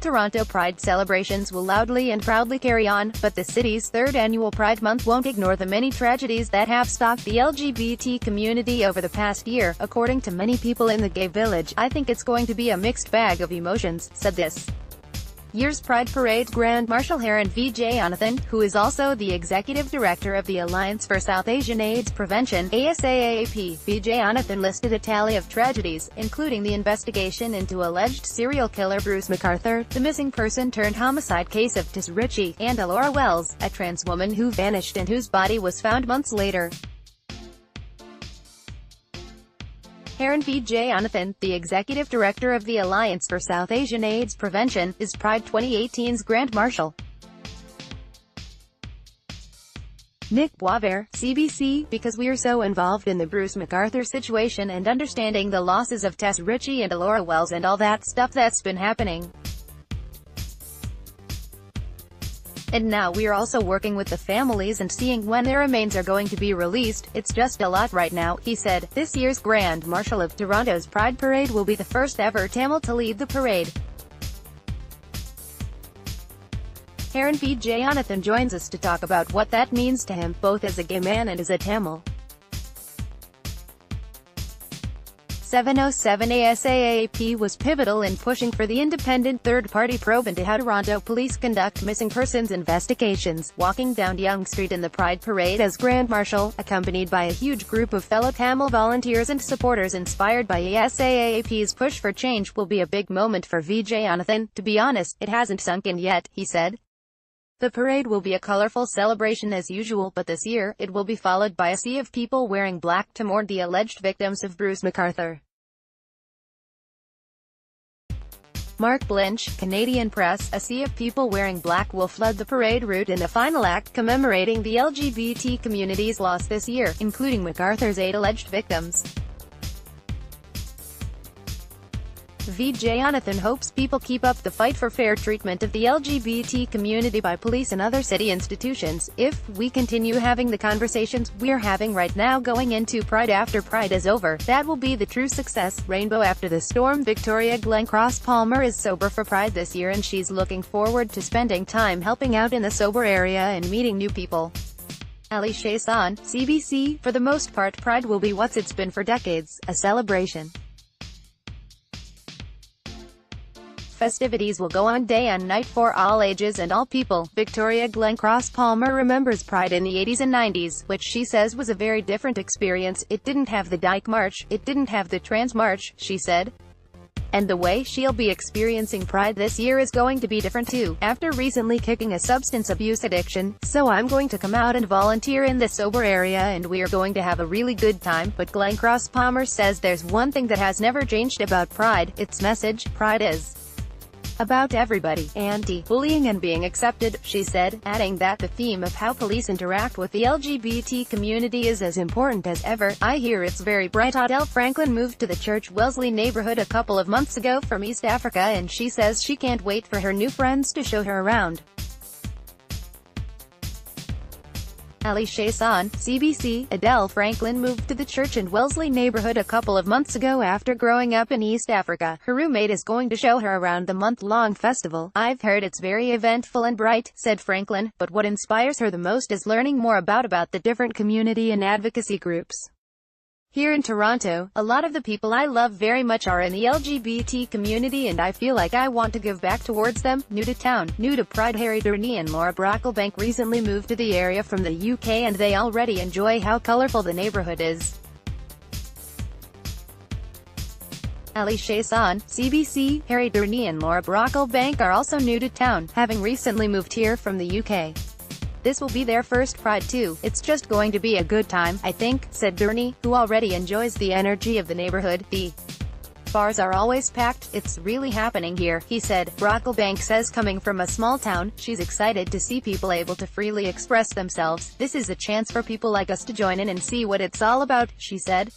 Toronto Pride celebrations will loudly and proudly carry on, but the city's third annual Pride Month won't ignore the many tragedies that have stalked the LGBT community over the past year. According to many people in the gay village, I think it's going to be a mixed bag of emotions, said this year's Pride Parade Grand Marshal Haran Vijayanathan, who is also the executive director of the Alliance for South Asian AIDS Prevention, ASAAP. Vijayanathan listed a tally of tragedies, including the investigation into alleged serial killer Bruce McArthur, the missing person turned homicide case of Tess Ritchie, and Alora Wells, a trans woman who vanished and whose body was found months later. Haran Vijayanathan, the executive director of the Alliance for South Asian AIDS Prevention, is Pride 2018's Grand Marshal. Nick Boisvert, CBC, because we're so involved in the Bruce McArthur situation and understanding the losses of Tess Ritchie and Alora Wells and all that stuff that's been happening. And now we're also working with the families and seeing when their remains are going to be released. It's just a lot right now, he said. This year's Grand Marshal of Toronto's Pride Parade will be the first ever Tamil to lead the parade. Haran Vijayanathan joins us to talk about what that means to him, both as a gay man and as a Tamil. 707 ASAAP was pivotal in pushing for the independent third-party probe into how Toronto police conduct missing persons investigations. Walking down Yonge Street in the Pride Parade as Grand Marshal, accompanied by a huge group of fellow Tamil volunteers and supporters inspired by ASAAP's push for change, will be a big moment for Vijayanathan. To be honest, it hasn't sunk in yet, he said. The parade will be a colorful celebration as usual, but this year, it will be followed by a sea of people wearing black to mourn the alleged victims of Bruce McArthur. Mark Blinch, Canadian Press. A sea of people wearing black will flood the parade route in the final act commemorating the LGBT community's loss this year, including McArthur's 8 alleged victims. Vijayanathan hopes people keep up the fight for fair treatment of the LGBT community by police and other city institutions. If we continue having the conversations we're having right now going into Pride after Pride is over, that will be the true success. Rainbow after the storm. Victoria Glencross Palmer is sober for Pride this year and she's looking forward to spending time helping out in the sober area and meeting new people. Ali Shahsan, CBC. For the most part, Pride will be what it's been for decades, a celebration. Festivities will go on day and night for all ages and all people. Victoria Glencross Palmer remembers Pride in the 80s and 90s, which she says was a very different experience. It didn't have the Dyke March, it didn't have the Trans March, she said. And the way she'll be experiencing Pride this year is going to be different too. After recently kicking a substance abuse addiction, so I'm going to come out and volunteer in the sober area and we are going to have a really good time. But Glencross Palmer says there's one thing that has never changed about Pride, its message. Pride is about everybody, anti-bullying and being accepted, she said, adding that the theme of how police interact with the LGBT community is as important as ever. I hear it's very bright. Adele Franklin moved to the Church Wellesley neighborhood a couple of months ago from East Africa and she says she can't wait for her new friends to show her around. Ali Shahsan, CBC. Adele Franklin moved to the Church and Wellesley neighborhood a couple of months ago after growing up in East Africa. Her roommate is going to show her around the month-long festival. I've heard it's very eventful and bright, said Franklin, but what inspires her the most is learning more about the different community and advocacy groups. Here in Toronto, a lot of the people I love very much are in the LGBT community and I feel like I want to give back towards them. New to town, new to Pride. Harry Durney and Laura Brocklebank recently moved to the area from the UK and they already enjoy how colourful the neighbourhood is. Ali Shahsan, CBC. Harry Durney and Laura Brocklebank are also new to town, having recently moved here from the UK. This will be their first Pride too. It's just going to be a good time, I think, said Durney, who already enjoys the energy of the neighborhood. The bars are always packed. It's really happening here, he said. Brocklebank says coming from a small town, she's excited to see people able to freely express themselves. This is a chance for people like us to join in and see what it's all about, she said.